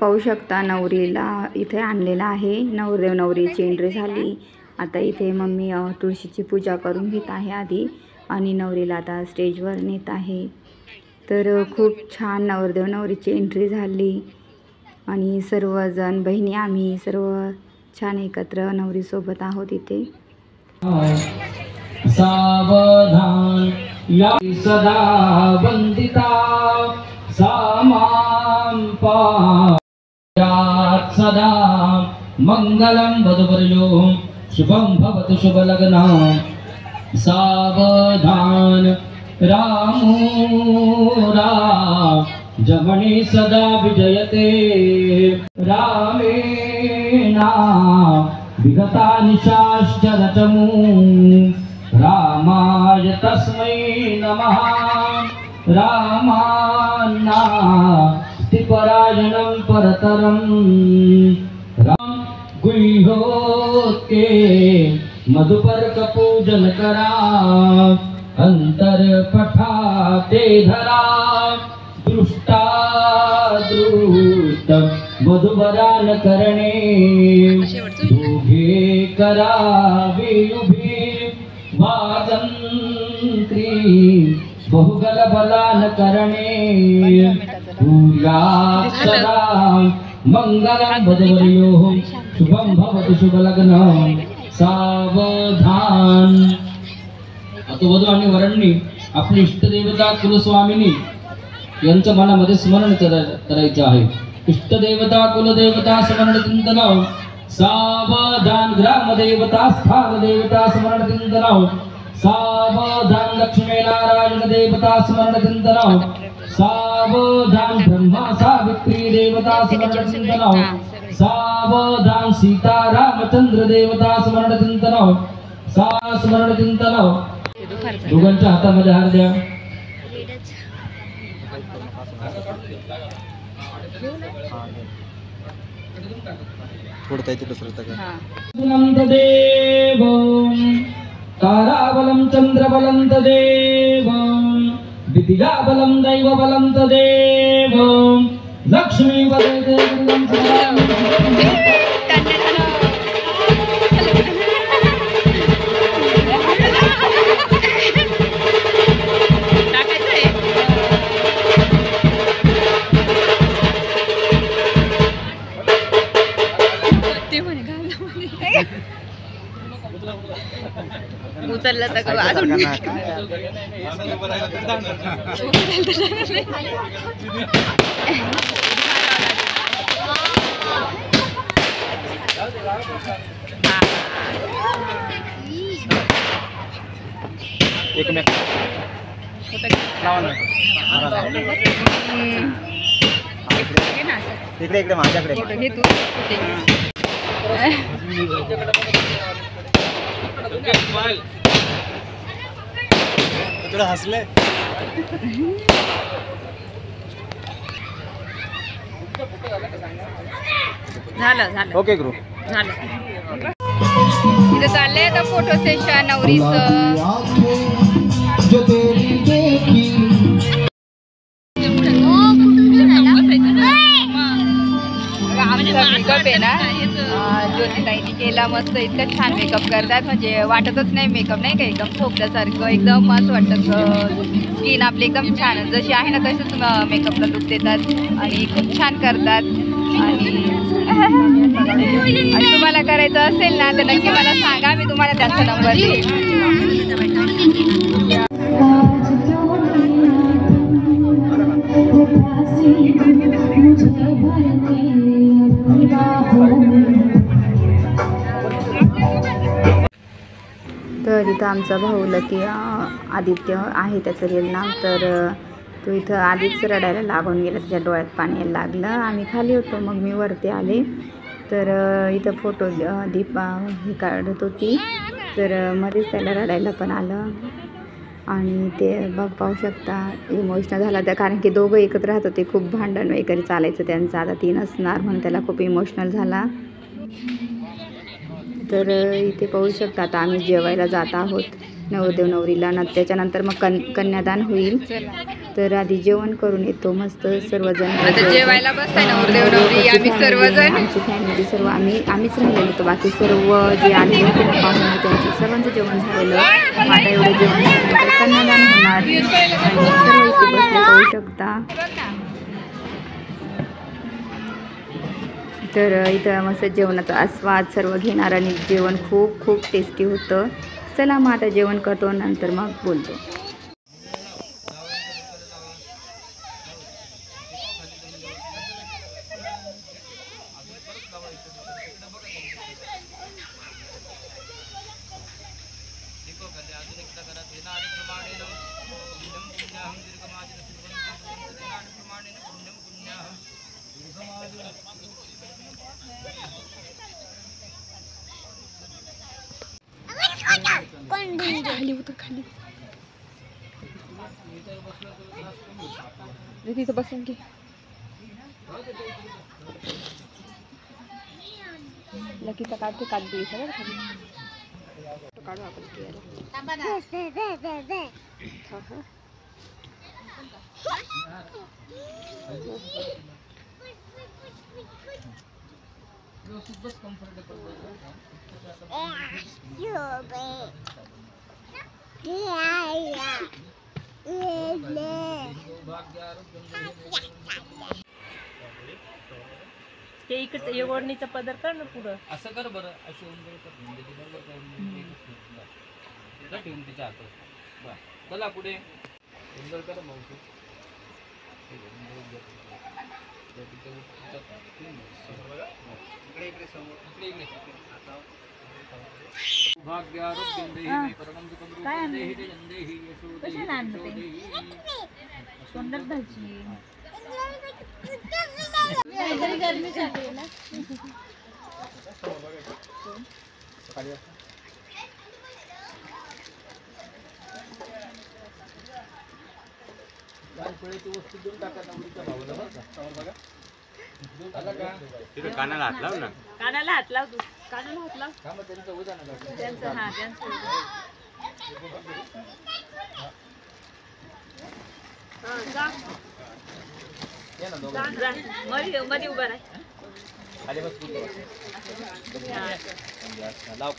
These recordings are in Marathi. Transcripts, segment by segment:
पाहू शकता नवरीला इथे आणलेला आहे। नवरदेव नवरीची एंट्री झाली। आता इथे मम्मी तुळशीची पूजा करून घेत आहे आधी आणि नवरीला आता स्टेजवर नेत आहे। तर खूप छान नवरदेव नवरीची एंट्री झाली आणि सर्वजण बहिणी आम्ही सर्व छान एकत्र नवरी सोबत आहोत इथे। सावधान या सदा वंदिता सामां पायात् सदा मंगलं वधूवर्यो शुभं भवतु शुभलग्नं सावधान रामो जमने सदा विजयते रामेणा विगता निशाश्च रचमु रामाय तस्मै नमः रामान्नास्तिपरायणं परतरं राम गुह्योत्के मधुपर्क पूजन करा अंतर पठा ते धरा दृष्टा दृष्ट मधुबरान करणे दोघे करावे उभे वाजंत्री बहुगल बलान करणे भूयात् सदा मंगलं वधूवर्योः शुभं भवतु शुभलग्नं सावधान। आता वधू आणि वरांनी आपली इष्टदेवता कुलस्वामिनी यांचं मनामध्ये स्मरण करायचं आहे। इष्टदेवता कुलदेवता स्मरण चिंतन सावधान ग्रामदेवता स्थानदेवता स्मरण चिंतन सावधान लक्ष्मी नारायण देवता स्मरण चिंतन सावधान ब्रह्मा सावित्री देवता स्मरण चिंतन सावधान सीता रामचंद्र देवता स्मरण चिंतन स्मरण चिंतन। दोघांच्या हातामध्ये हार द्या। देव ताराबलं चंद्रबलं तदेव विद्याबलं दैवबलं तदेव लक्ष्मी बलं उचलला तर अजून इकडे इकडे माझ्याकडे तुला हसले झालं झालं ओके गुरु झालं। इथं चाललंय आता फोटो सेशन नवरीचं। आमचा मेकअप आहे ना ज्योतिताईने केला मस्त. इतकं छान मेकअप करतात म्हणजे वाटतच नाही मेकअप नाही का, एकदम थोपल्यासारखं एकदम मस्त वाटतं. स्किन आपली एकदम छान जशी आहे ना तसंच मेकअपला लुक देतात आणि खूप छान करतात. आणि तुम्हाला करायचं असेल ना तर नक्की मला सांगा, मी तुम्हाला त्यांचा नंबर देईन. तर इथं आमचा भाऊ लकी आदित्य आहे त्याचं रिअल नाव. तर तो इथं आधीच रडायला लागून गेला, त्याच्या डोळ्यात पाणी यायला लागलं. आम्ही खाली होतो, मग मी वरती आले. तर इथं फोटो दीप हे काढत होती, तर मध्येच त्याला रडायला पण आलं. आणि ते पाहू शकता इमोशनल झाला त्या, कारण की दोघं एकत्र राहत होते, खूप भांडण वगैरे चालायचं त्यांचं. आता ती नसणार म्हणून त्याला खूप इमोशनल झाला. तर इथे पाहू शकता आता आम्ही जेवायला जात आहोत नवरदेव नवरीला. त्याच्यानंतर मग कन्यादान होईल. तर आधी जेवण करून येतो मस्त सर्वजण. आता जेवायला बसताय नवरदेव नवरी, आम्ही सर्वजण, आमची फॅमिली सर्व आम्हीच राहिलेलो होतो. बाकी सर्व जे आले होते ना पाहुणे त्यांचे सर्वांचं जेवण झालेलं. आता एवढं जेवण झाल्यानंतर कन्यादान होणार आणि सर्व इथे बसले पाहू शकता. तर इथं मस्त जेवणाचा आस्वाद सर्व घेणार आणि जेवण खूप खूप टेस्टी होतं. चला मग आता जेवण करतो, नंतर मग बोलतो. खाली उतर, खाली तिथं बसून घे. लकीचा काढते काढते सगळं खाली काढू आपण. ते इकडे ओढणीचा पदर कर ना पुढं. असं कर बरं, अशी ठेवून तिच्या हातात. चला पुढे कर मग. वस्तू देऊन टाका नवरीच्या भावाला बरं का. कानाला हात लाव ना, कानाला हात लाव तू, कानाला हात लाव. हा मग त्यांचं उद्या ना त्यांचं हा त्यांचं मध्ये उभा राहा. खाली बस लाव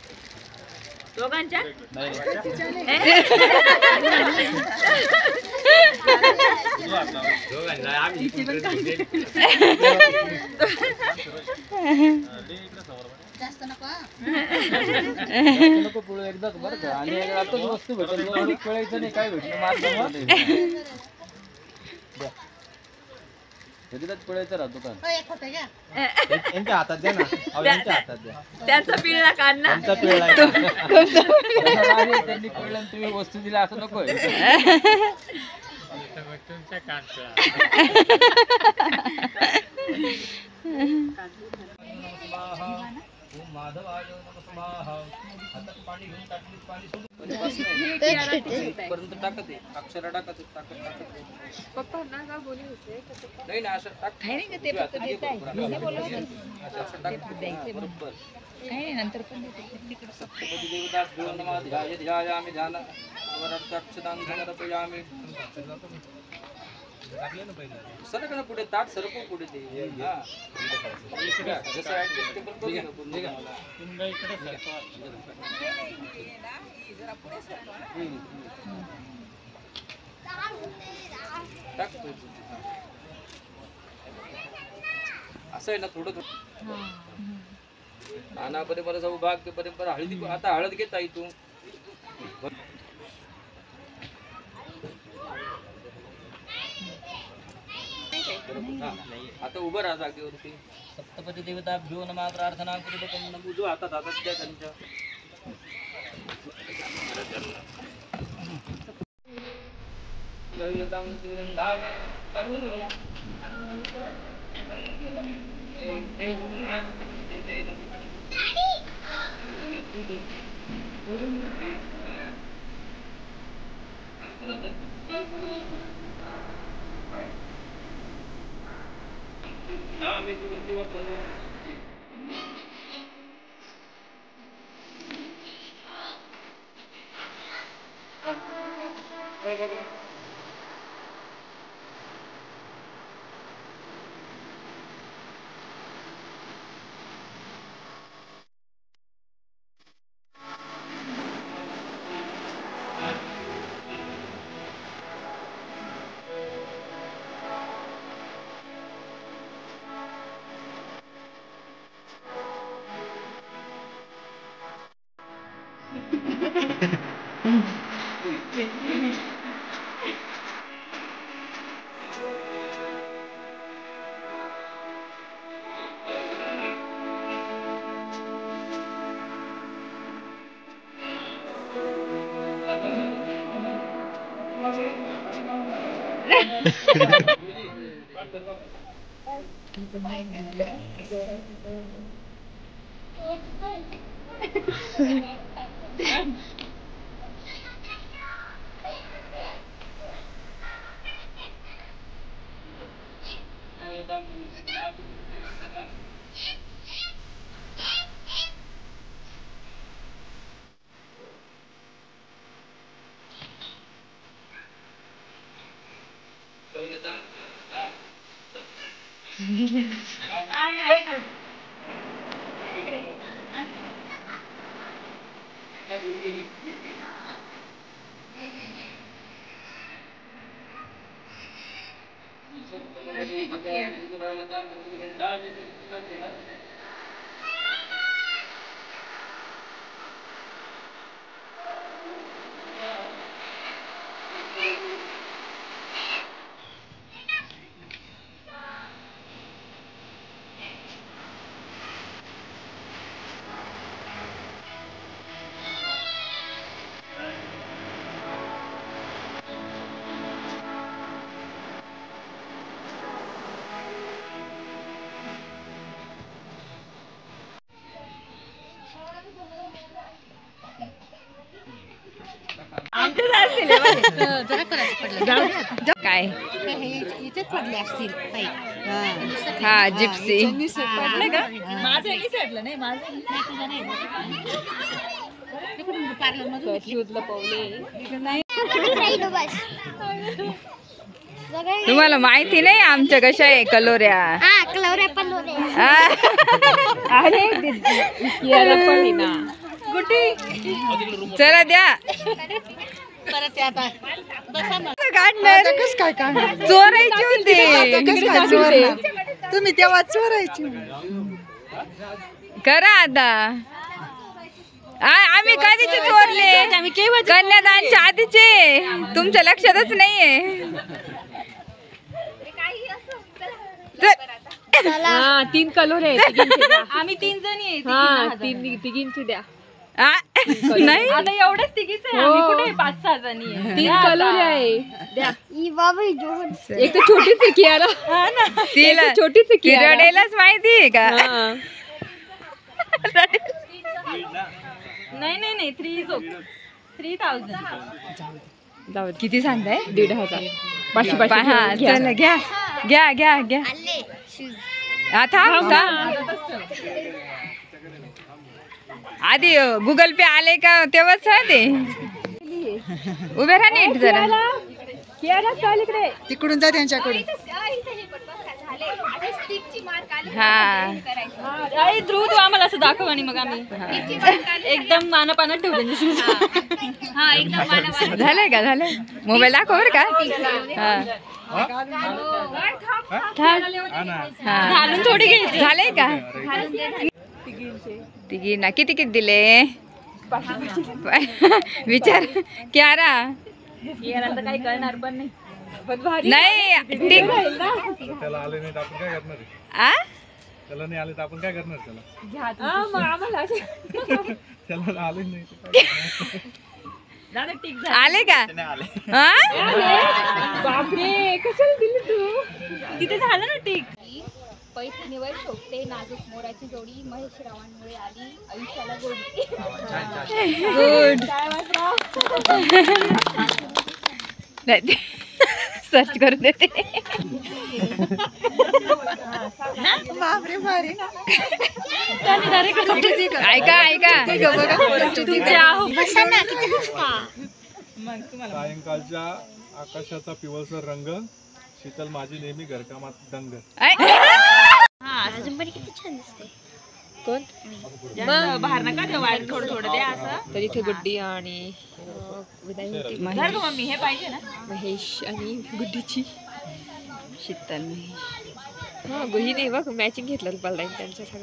दोघांच्या नको पुढे एकदाच बरं का. आणि आताच वस्तू भेटेल, कळायचं नाही काय भेटलं मार्ग एकदाच पळायचं राहतो का. यांच्या हातात द्या ना, यांच्या हातात द्या. त्यांचा पिळला काढ ना, त्यांचा पिळला त्यांनी पिळलं तुम्ही वस्तू दिला असं नको. पाणी घेऊन टाकली, पाणी पर्यंत टाकत आहे, अक्षरा टाकत पप्पा ना बोलले होते नाही ना, असं टाक नंतर पण देवदास ध्यायामी ध्यान अक्षदान समर्पयामी. सरक ना पुढे, ताट सरकव पुढे ते. हा. जसं adjustable बघू ना पुढे. टाक पुढे. असं आहे ना थोडं थोडं. नानापर्यंत मला जाऊ बाग पर्यंत हळदी. आता हळद घेत आई तू. आता उभं राहा जागेवरती. सप्तपदी देवता भ्यो नमा प्रार्थना करू. उजू हातात हातात द्या त्यांच्या. काय इथेच पडले असतील हा जिप्सी तुम्हाला माहिती नाही आमच्या कशा आहे कलोऱ्या. चला द्या चोरायची होती तुम्ही तेव्हा चोरायची करा आता. आम्ही कधीचे चोरले कन्यादानच्या आधीचे. तुमच्या लक्षातच नाहीये. 3 कलोरे आम्ही 3 जणी तिघींची द्या. नाही आता एवढंच तिघीच आहे. आम्ही कुठे 5-6 जणी आहे. 3 कलोरे आहे द्या. एक तर छोटीच आहे कियाला. तिला छोटीच आहे कियाला. किरडेलाच माहिती आहे का. नाही 3,000 जाऊ किती सांगताय. 1,500 500 हा चला घ्या घ्या घ्या घ्या. थांब आधी गुगल पे आले का तेव्हाच ते. उभे राहा नीट जरा. तिकडून जा त्यांच्याकडून. अरे ध्रुव तू आम्हाला असं दाखव आणि मग आम्ही एकदम मानापानात ठेवू झालंय का झालंय मोबाईल दाखव बरं का घालून थोडी घ्यायची. झालंय का तिघींना किती किती दिले विचार क्यारा यानंतर काही कळणार पण नाही. नाही टिक त्याला आले नाही तर आपण काय करणार आ त्याला नाही आले तर आपण काय करणार त्याला आम्हाला त्याला आले नाही दादा टिक आले का हा बापरे कशाला दिली तू तिथे झालं ना टिक. पैठणीवर शोभते नाजूक मोराची जोडी महेश रावांमुळे आली आयुष्याला गोडी. गुड सर्च करून देते बापरे भारी ना. ऐका ऐका सायंकाळच्या आकाशाचा पिवळसर रंग शीतल माझी नेहमी घरकामात दंग. बाहेर नका ते वाईट थोडं थोडं द्या असं. तर इथे गुड्डी आणि मम्मी हे पाहिजे ना. महेश आणि गुड्डीची शीतल महेश हा गुही नाही बघ मॅचिंग घेतलं रुपाल त्यांच्या सगळं.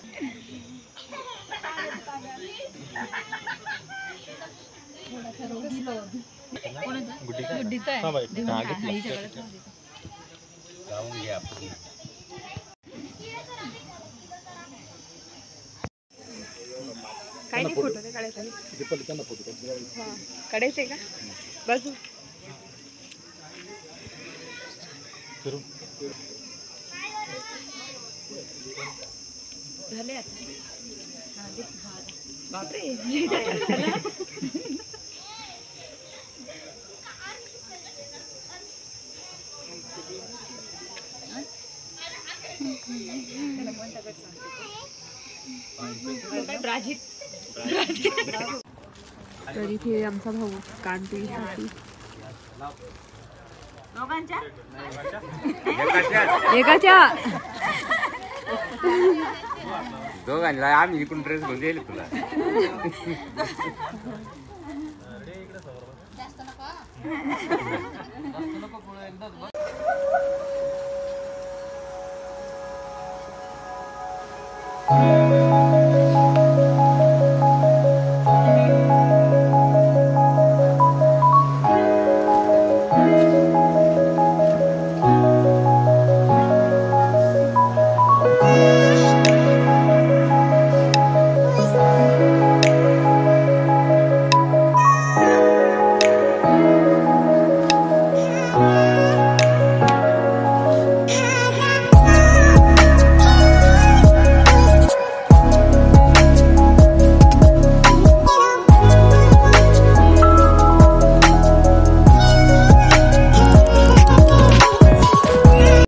काही नाही फोटो काढायचे का बाजू झाले आता बापरे तर इथे आमचा भाऊ कानपिळीसाठी एकाच्या दोघांना आम्ही इकडून ड्रेस घेऊन देईल तुला. नको